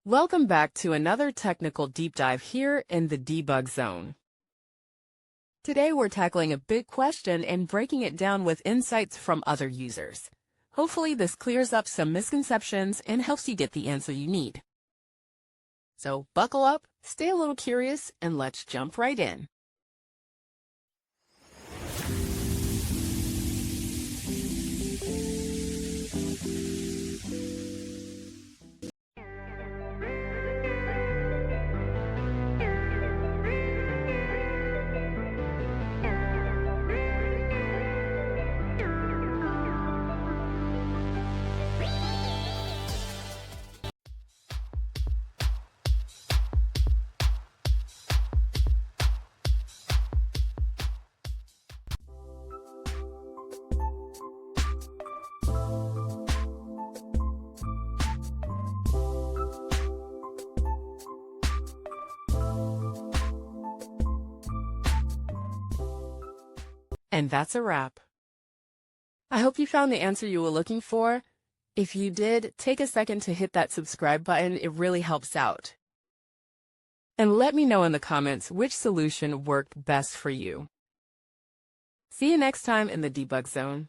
Welcome back to another technical deep dive here in the Debug Zone. Today we're tackling a big question and breaking it down with insights from other users. Hopefully this clears up some misconceptions and helps you get the answer you need. So buckle up, stay a little curious, and let's jump right in. And that's a wrap. I hope you found the answer you were looking for. If you did, take a second to hit that subscribe button. It really helps out. And let me know in the comments which solution worked best for you. See you next time in the Debug Zone.